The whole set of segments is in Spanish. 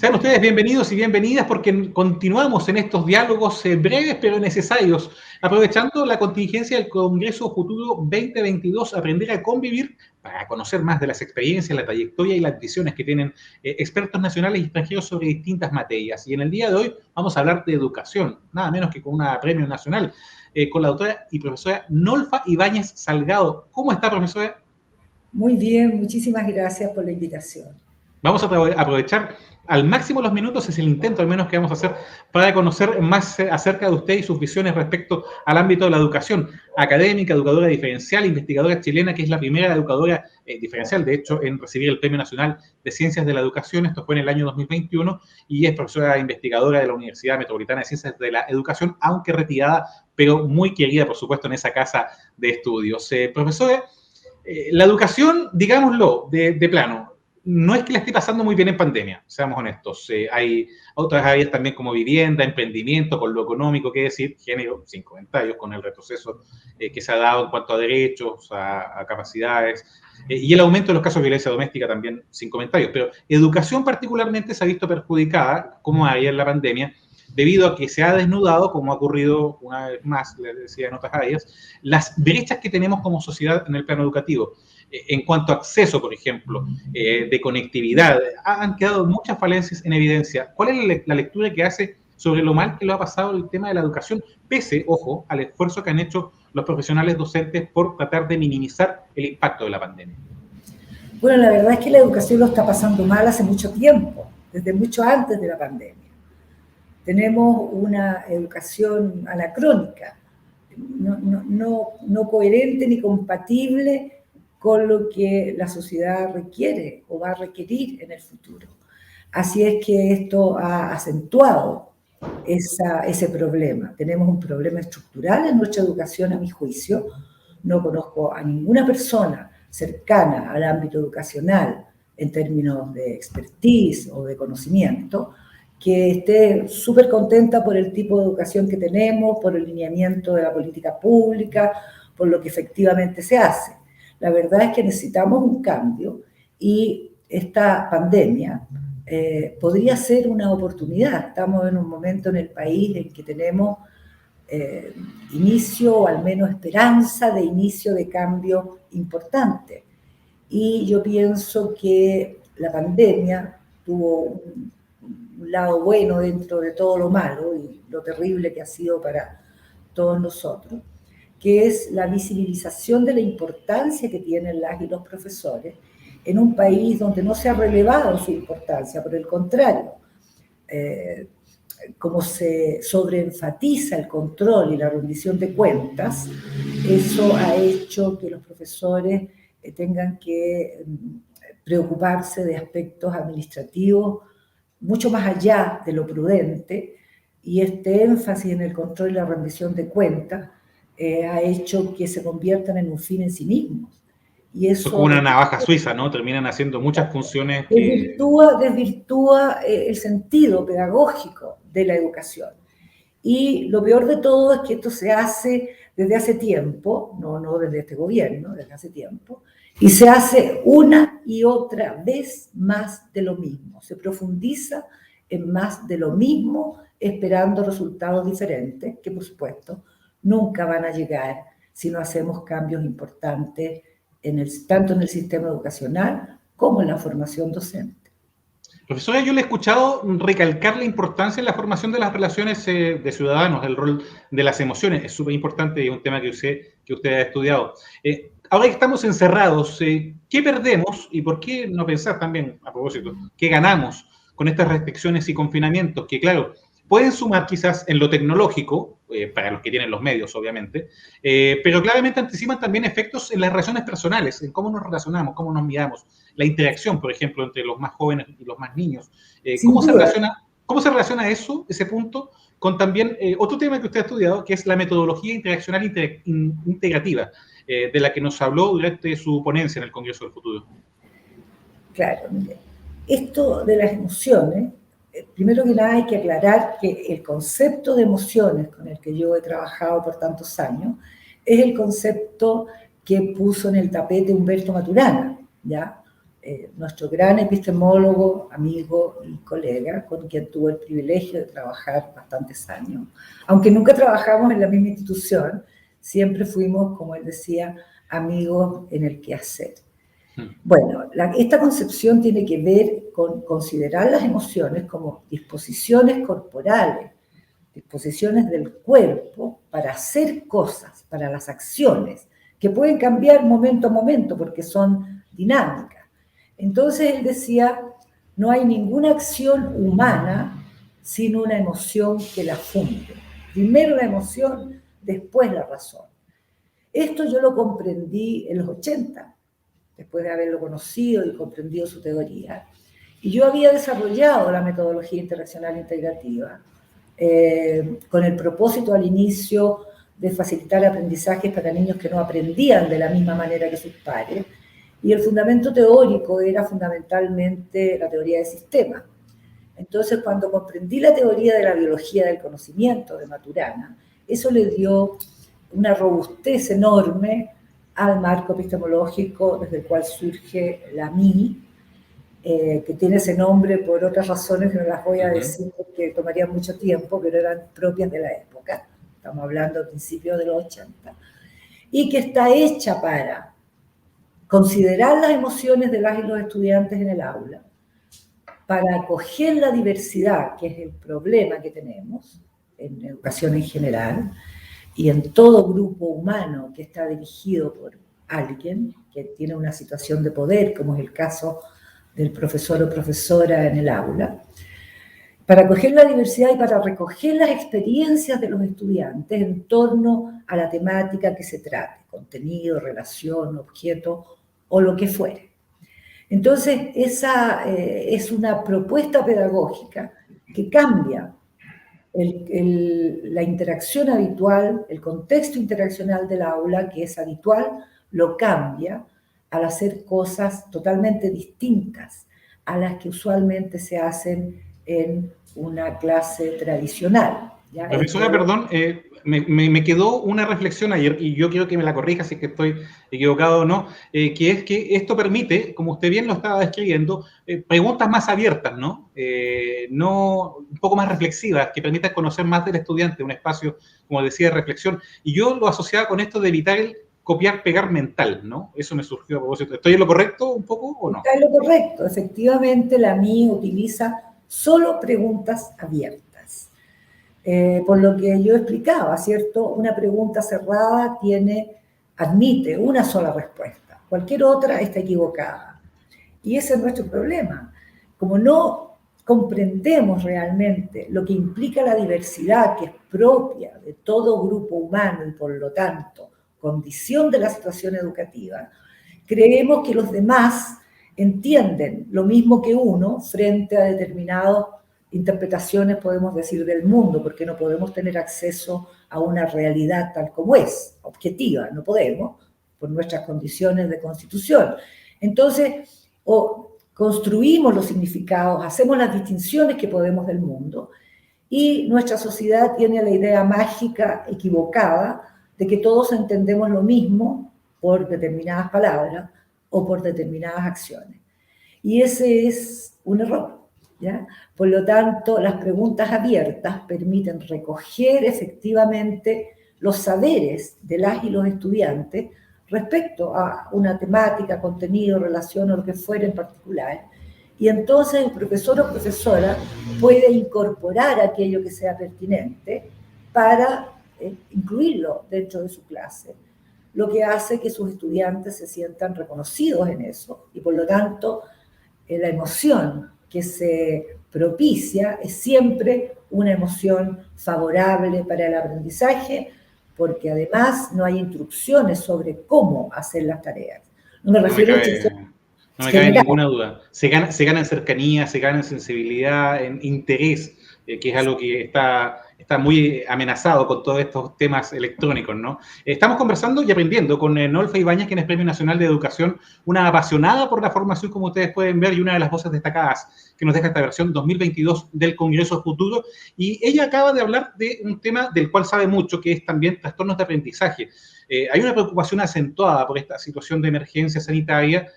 Sean ustedes bienvenidos y bienvenidas porque continuamos en estos diálogos breves pero necesarios, aprovechando la contingencia del Congreso Futuro 2022, aprender a convivir para conocer más de las experiencias, la trayectoria y las visiones que tienen expertos nacionales y extranjeros sobre distintas materias. Y en el día de hoy vamos a hablar de educación, nada menos que con una premio nacional, con la doctora y profesora Nolfa Ibáñez Salgado. ¿Cómo está, profesora? Muy bien, muchísimas gracias por la invitación. Vamos a aprovechar al máximo los minutos, es el intento al menos que vamos a hacer para conocer más acerca de usted y sus visiones respecto al ámbito de la educación académica, educadora diferencial, investigadora chilena, que es la primera educadora diferencial, de hecho, en recibir el Premio Nacional de Ciencias de la Educación. Esto fue en el año 2021 y es profesora investigadora de la Universidad Metropolitana de Ciencias de la Educación, aunque retirada, pero muy querida, por supuesto, en esa casa de estudios. Profesora, la educación, digámoslo, de plano, no es que la esté pasando muy bien en pandemia, seamos honestos. Hay otras áreas también como vivienda, emprendimiento, con lo económico, qué decir, género, sin comentarios, con el retroceso que se ha dado en cuanto a derechos, a capacidades, y el aumento de los casos de violencia doméstica también, sin comentarios. Pero educación particularmente se ha visto perjudicada, como había en la pandemia, debido a que se ha desnudado, como ha ocurrido una vez más, les decía en otras áreas, las brechas que tenemos como sociedad en el plano educativo. En cuanto a acceso, por ejemplo, de conectividad, han quedado muchas falencias en evidencia. ¿Cuál es la lectura que hace sobre lo mal que lo ha pasado el tema de la educación, pese, ojo, al esfuerzo que han hecho los profesionales docentes por tratar de minimizar el impacto de la pandemia? Bueno, la verdad es que la educación lo está pasando mal hace mucho tiempo, desde mucho antes de la pandemia. Tenemos una educación anacrónica, no coherente ni compatible con lo que la sociedad requiere o va a requerir en el futuro. Así es que esto ha acentuado ese problema. Tenemos un problema estructural en nuestra educación, a mi juicio. No conozco a ninguna persona cercana al ámbito educacional en términos de expertise o de conocimiento que esté súper contenta por el tipo de educación que tenemos, por el lineamiento de la política pública, por lo que efectivamente se hace. La verdad es que necesitamos un cambio y esta pandemia podría ser una oportunidad. Estamos en un momento en el país en que tenemos inicio, o al menos esperanza de inicio de cambio importante. Y yo pienso que la pandemia tuvo un lado bueno dentro de todo lo malo y lo terrible que ha sido para todos nosotros, que es la visibilización de la importancia que tienen las y los profesores en un país donde no se ha relevado su importancia, por el contrario, como se sobreenfatiza el control y la rendición de cuentas, eso ha hecho que los profesores tengan que preocuparse de aspectos administrativos mucho más allá de lo prudente, y este énfasis en el control y la rendición de cuentas ha hecho que se conviertan en un fin en sí mismos. Y eso es como una navaja suiza, ¿no? Terminan haciendo muchas funciones que desvirtúa el sentido pedagógico de la educación. Y lo peor de todo es que esto se hace desde hace tiempo, no desde este gobierno, desde hace tiempo, y se hace una y otra vez más de lo mismo. Se profundiza en más de lo mismo, esperando resultados diferentes, que por supuesto nunca van a llegar si no hacemos cambios importantes tanto en el sistema educacional como en la formación docente. Profesora, yo le he escuchado recalcar la importancia en la formación de las relaciones de ciudadanos, el rol de las emociones. Es súper importante y es un tema que usted ha estudiado. Ahora que estamos encerrados, ¿qué perdemos y por qué no pensar también, a propósito, qué ganamos con estas restricciones y confinamientos? Que, claro, pueden sumar quizás en lo tecnológico, para los que tienen los medios, obviamente, pero claramente anticipan también efectos en las relaciones personales, en cómo nos relacionamos, cómo nos miramos, la interacción, por ejemplo, entre los más jóvenes y los más niños. Sin duda. ¿Cómo se relaciona eso, ese punto, con también otro tema que usted ha estudiado, que es la metodología interaccional integrativa, de la que nos habló durante su ponencia en el Congreso del Futuro? Claro, mire, esto de las emociones, primero que nada hay que aclarar que el concepto de emociones con el que yo he trabajado por tantos años es el concepto que puso en el tapete Humberto Maturana, ¿ya? nuestro gran epistemólogo, amigo y colega, con quien tuve el privilegio de trabajar bastantes años. Aunque nunca trabajamos en la misma institución, siempre fuimos, como él decía, amigos en el quehacer. Bueno, esta concepción tiene que ver con considerar las emociones como disposiciones corporales, disposiciones del cuerpo para hacer cosas, para las acciones, que pueden cambiar momento a momento porque son dinámicas. Entonces él decía, no hay ninguna acción humana sin una emoción que la funde. Primero la emoción, después la razón. Esto yo lo comprendí en los 80, después de haberlo conocido y comprendido su teoría. Y yo había desarrollado la metodología interaccional integrativa con el propósito al inicio de facilitar aprendizajes para niños que no aprendían de la misma manera que sus pares. Y el fundamento teórico era fundamentalmente la teoría de sistemas. Entonces, cuando comprendí la teoría de la biología del conocimiento de Maturana, eso le dio una robustez enorme al marco epistemológico desde el cual surge la MI, que tiene ese nombre por otras razones que no las voy a decir porque tomaría mucho tiempo, pero eran propias de la época. Estamos hablando a principios de los 80. Y que está hecha para considerar las emociones de las y los estudiantes en el aula, para acoger la diversidad, que es el problema que tenemos en educación en general, y en todo grupo humano que está dirigido por alguien que tiene una situación de poder, como es el caso del profesor o profesora en el aula, para acoger la diversidad y para recoger las experiencias de los estudiantes en torno a la temática que se trate, contenido, relación, objeto o lo que fuere. Entonces, esa es una propuesta pedagógica que cambia la interacción habitual, el contexto interaccional del aula, que es habitual, lo cambia al hacer cosas totalmente distintas a las que usualmente se hacen en una clase tradicional. ¿Ya? Profesora, perdón, me quedó una reflexión ayer, y yo quiero que me la corrija si es que estoy equivocado o no, que es que esto permite, como usted bien lo estaba describiendo, preguntas más abiertas, ¿no? No un poco más reflexivas, que permitan conocer más del estudiante, un espacio, como decía, de reflexión. Y yo lo asociaba con esto de evitar el copiar-pegar mental, ¿no? Eso me surgió a propósito. ¿Estoy en lo correcto un poco o no? Está en lo correcto. Efectivamente, la MI utiliza solo preguntas abiertas. Por lo que yo explicaba, ¿cierto? Una pregunta cerrada admite una sola respuesta. Cualquier otra está equivocada. Y ese es nuestro problema. Como no comprendemos realmente lo que implica la diversidad, que es propia de todo grupo humano y por lo tanto condición de la situación educativa, creemos que los demás entienden lo mismo que uno frente a determinadas interpretaciones, podemos decir, del mundo, porque no podemos tener acceso a una realidad tal como es, objetiva, no podemos, por nuestras condiciones de constitución. Entonces, o construimos los significados, hacemos las distinciones que podemos del mundo, y nuestra sociedad tiene la idea mágica equivocada de que todos entendemos lo mismo por determinadas palabras o por determinadas acciones. Y ese es un error, ¿ya? Por lo tanto, las preguntas abiertas permiten recoger efectivamente los saberes de las y los estudiantes respecto a una temática, contenido, relación o lo que fuera en particular. Y entonces el profesor o profesora puede incorporar aquello que sea pertinente para incluirlo dentro de su clase, lo que hace que sus estudiantes se sientan reconocidos en eso y por lo tanto la emoción que se propicia es siempre una emoción favorable para el aprendizaje, porque además no hay instrucciones sobre cómo hacer las tareas. No me refiero a instrucciones. No me cabe ninguna duda. Se gana en cercanía, se gana en sensibilidad, en interés, que es algo que está muy amenazado con todos estos temas electrónicos, ¿no? Estamos conversando y aprendiendo con Nolfa Ibáñez, quien es Premio Nacional de Educación, una apasionada por la formación, como ustedes pueden ver, y una de las voces destacadas que nos deja esta versión 2022 del Congreso Futuro. Y ella acaba de hablar de un tema del cual sabe mucho, que es también trastornos de aprendizaje. Hay una preocupación acentuada por esta situación de emergencia sanitaria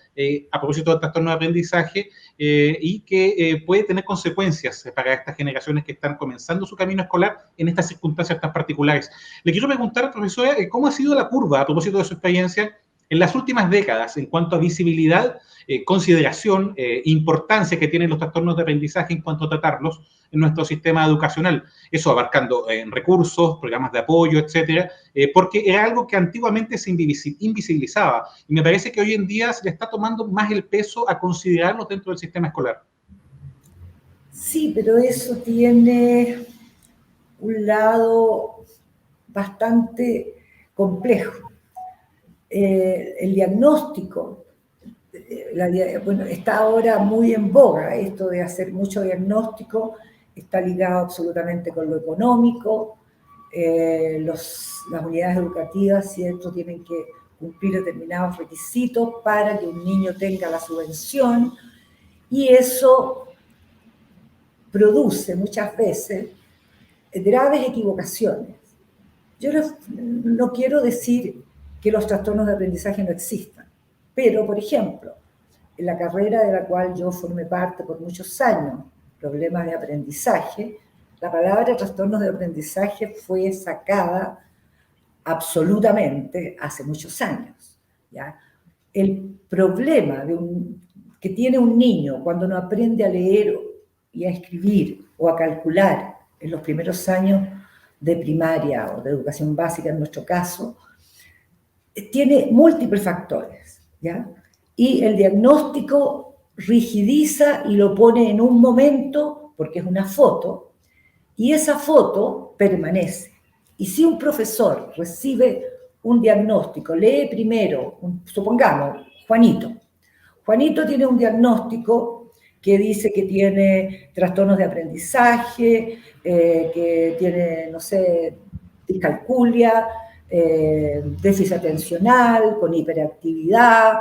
a propósito del trastorno de aprendizaje y que puede tener consecuencias para estas generaciones que están comenzando su camino escolar en estas circunstancias tan particulares. Le quiero preguntar, profesora, ¿cómo ha sido la curva a propósito de su experiencia en las últimas décadas en cuanto a visibilidad, consideración, importancia que tienen los trastornos de aprendizaje en cuanto a tratarlos en nuestro sistema educacional? Eso abarcando recursos, programas de apoyo, etcétera, porque era algo que antiguamente se invisibilizaba y me parece que hoy en día se le está tomando más el peso a considerarlos dentro del sistema escolar. Sí, pero eso tiene un lado bastante complejo. El diagnóstico, bueno, está ahora muy en boga, esto de hacer mucho diagnóstico, está ligado absolutamente con lo económico, las unidades educativas, ¿cierto?, tienen que cumplir determinados requisitos para que un niño tenga la subvención, y eso produce muchas veces graves equivocaciones. Yo no quiero decir que los trastornos de aprendizaje no existan, pero, por ejemplo, en la carrera de la cual yo formé parte por muchos años, problemas de aprendizaje, la palabra trastornos de aprendizaje fue sacada absolutamente hace muchos años, ¿ya? El problema que tiene un niño cuando no aprende a leer y a escribir o a calcular en los primeros años de primaria o de educación básica en nuestro caso, tiene múltiples factores, ¿ya? Y el diagnóstico rigidiza y lo pone en un momento, porque es una foto, y esa foto permanece. Y si un profesor recibe un diagnóstico, lee primero, supongamos, Juanito. Juanito tiene un diagnóstico que dice que tiene trastornos de aprendizaje, que tiene, no sé, discalculia, déficit atencional, con hiperactividad,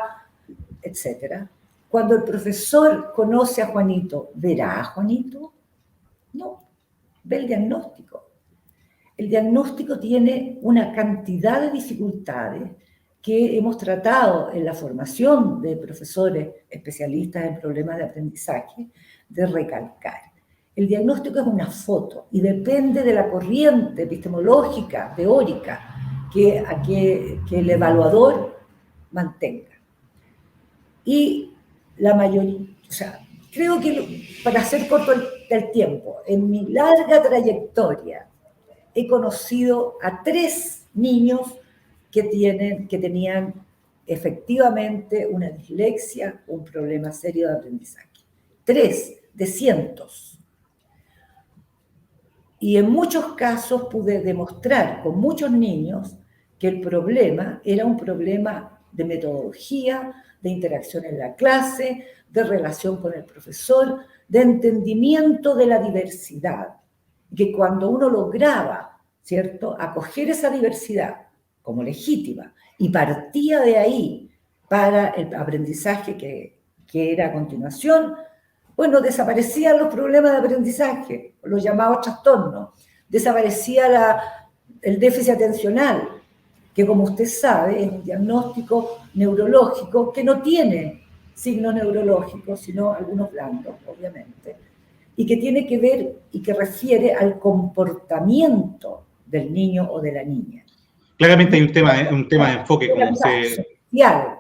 etc. Cuando el profesor conoce a Juanito, ¿verá a Juanito? No, ve el diagnóstico. El diagnóstico tiene una cantidad de dificultades que hemos tratado en la formación de profesores especialistas en problemas de aprendizaje de recalcar. El diagnóstico es una foto y depende de la corriente epistemológica, teórica, que el evaluador mantenga. Y la mayoría, o sea, creo que, para hacer corto el tiempo, en mi larga trayectoria he conocido a 3 niños que tenían efectivamente una dislexia, un problema serio de aprendizaje. 3 de cientos. Y en muchos casos pude demostrar con muchos niños que el problema era un problema de metodología, de interacción en la clase, de relación con el profesor, de entendimiento de la diversidad. Que cuando uno lograba, ¿cierto?, acoger esa diversidad como legítima y partía de ahí para el aprendizaje que era a continuación, bueno, desaparecían los problemas de aprendizaje, los llamados trastornos, desaparecía el déficit atencional, que, como usted sabe, es un diagnóstico neurológico que no tiene signos neurológicos, sino algunos blandos, obviamente, y que tiene que ver y que refiere al comportamiento del niño o de la niña. Claramente hay un tema de enfoque, como social.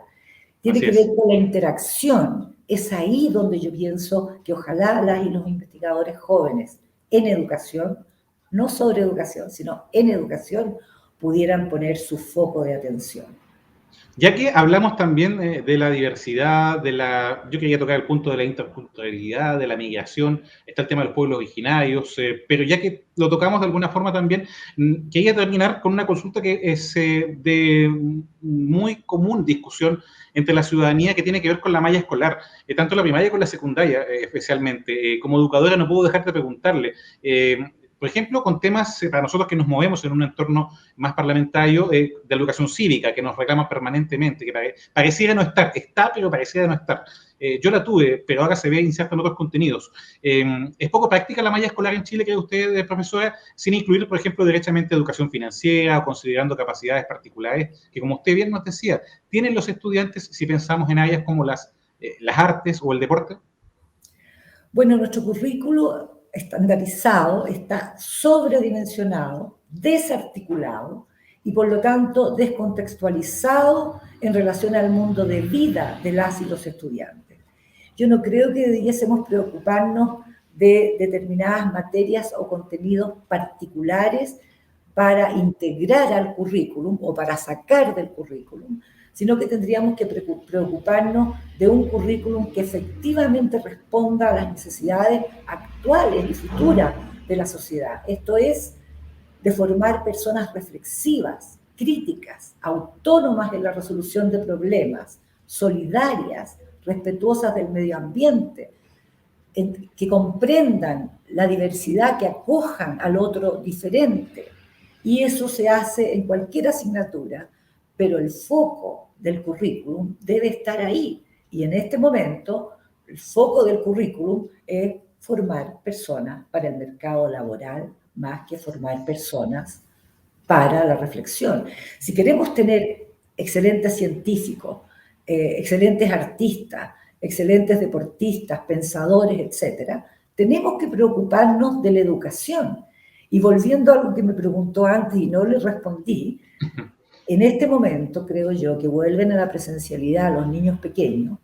Tiene que ver con la interacción. Es ahí donde yo pienso que ojalá las y los investigadores jóvenes en educación, no sobre educación, sino en educación, pudieran poner su foco de atención. Ya que hablamos también de la diversidad, yo quería tocar el punto de la interculturalidad, de la migración, está el tema de los pueblos originarios, pero ya que lo tocamos de alguna forma también, quería terminar con una consulta que es de muy común discusión entre la ciudadanía, que tiene que ver con la malla escolar, tanto la primaria como la secundaria especialmente. Como educadora no puedo dejar de preguntarle, por ejemplo, con temas para nosotros que nos movemos en un entorno más parlamentario de educación cívica, que nos reclama permanentemente, que pareciera no estar, está, pero pareciera no estar. Yo la tuve, pero ahora se ve inserta en otros contenidos. ¿Es poco práctica la malla escolar en Chile, cree usted, profesora, sin incluir, por ejemplo, derechamente educación financiera o considerando capacidades particulares que, como usted bien nos decía, tienen los estudiantes si pensamos en áreas como las artes o el deporte? Bueno, nuestro currículo estandarizado está sobredimensionado, desarticulado y por lo tanto descontextualizado en relación al mundo de vida de las y los estudiantes. Yo no creo que debiésemos preocuparnos de determinadas materias o contenidos particulares para integrar al currículum o para sacar del currículum, sino que tendríamos que preocuparnos de un currículum que efectivamente responda a las necesidades actuales y futuras de la sociedad. Esto es, de formar personas reflexivas, críticas, autónomas en la resolución de problemas, solidarias, respetuosas del medio ambiente, que comprendan la diversidad, que acojan al otro diferente. Y eso se hace en cualquier asignatura, pero el foco del currículum debe estar ahí. Y en este momento, el foco del currículum es formar personas para el mercado laboral, más que formar personas para la reflexión. Si queremos tener excelentes científicos, excelentes artistas, excelentes deportistas, pensadores, etcétera, tenemos que preocuparnos de la educación. Y volviendo a algo que me preguntó antes y no le respondí, en este momento creo yo que vuelven a la presencialidad los niños pequeños.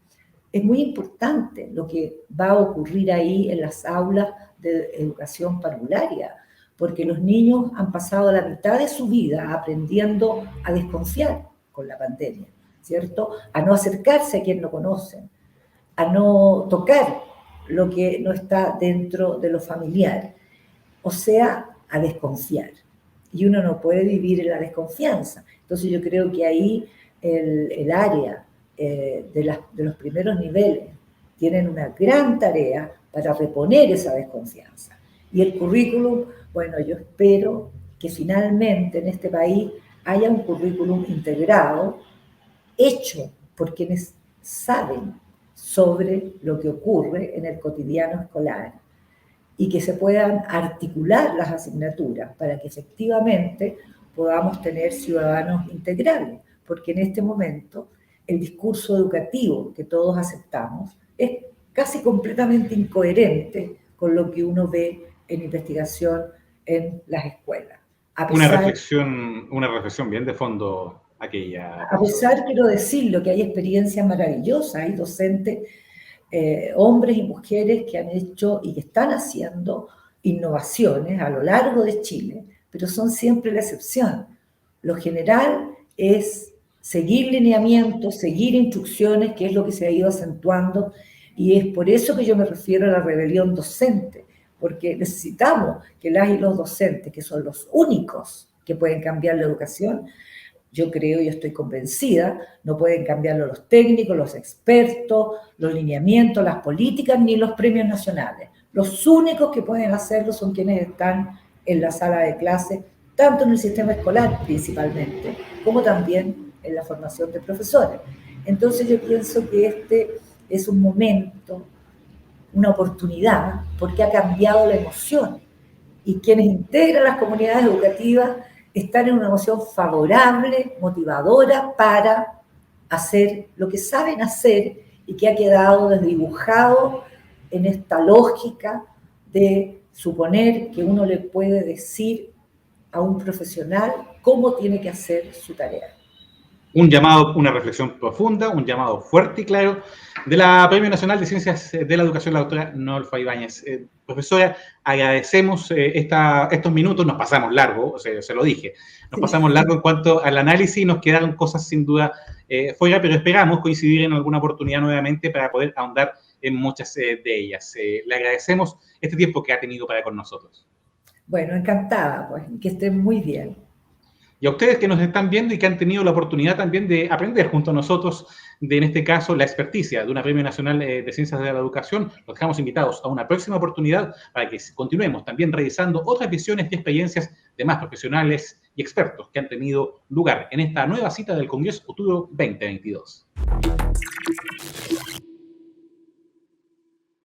Es muy importante lo que va a ocurrir ahí en las aulas de educación parvularia, porque los niños han pasado la mitad de su vida aprendiendo a desconfiar con la pandemia, ¿cierto? A no acercarse a quien no conocen, a no tocar lo que no está dentro de lo familiar, o sea, a desconfiar. Y uno no puede vivir en la desconfianza. Entonces yo creo que ahí el área de los primeros niveles tienen una gran tarea para reponer esa desconfianza. Y el currículum, bueno, yo espero que finalmente en este país haya un currículum integrado, hecho por quienes saben sobre lo que ocurre en el cotidiano escolar y que se puedan articular las asignaturas para que efectivamente podamos tener ciudadanos integrales, porque en este momento el discurso educativo que todos aceptamos es casi completamente incoherente con lo que uno ve en investigación en las escuelas. Una reflexión bien de fondo aquella. A pesar, quiero decirlo, que hay experiencias maravillosas, hay docentes, hombres y mujeres que han hecho y que están haciendo innovaciones a lo largo de Chile, pero son siempre la excepción. Lo general es seguir lineamientos, seguir instrucciones, que es lo que se ha ido acentuando, y es por eso que yo me refiero a la rebelión docente, porque necesitamos que las y los docentes, que son los únicos que pueden cambiar la educación, yo creo y estoy convencida, no pueden cambiarlo los técnicos, los expertos, los lineamientos, las políticas, ni los premios nacionales. Los únicos que pueden hacerlo son quienes están en la sala de clase, tanto en el sistema escolar principalmente, como también en la formación de profesores. Entonces yo pienso que este es un momento, una oportunidad, porque ha cambiado la emoción. Y quienes integran las comunidades educativas están en una emoción favorable, motivadora para hacer lo que saben hacer y que ha quedado desdibujado en esta lógica de suponer que uno le puede decir a un profesional cómo tiene que hacer su tarea. Un llamado, una reflexión profunda, un llamado fuerte y claro de la Premio Nacional de Ciencias de la Educación, la doctora Nolfa Ibáñez. Profesora, agradecemos estos minutos, nos pasamos largo, se lo dije, nos pasamos largo en cuanto al análisis y nos quedaron cosas sin duda fuera, pero esperamos coincidir en alguna oportunidad nuevamente para poder ahondar en muchas de ellas. Le agradecemos este tiempo que ha tenido para con nosotros. Bueno, encantada, pues, que estén muy bien. Y a ustedes que nos están viendo y que han tenido la oportunidad también de aprender junto a nosotros, en este caso, la experticia de una Premio Nacional de Ciencias de la Educación, los dejamos invitados a una próxima oportunidad para que continuemos también revisando otras visiones y experiencias de más profesionales y expertos que han tenido lugar en esta nueva cita del Congreso Futuro 2022.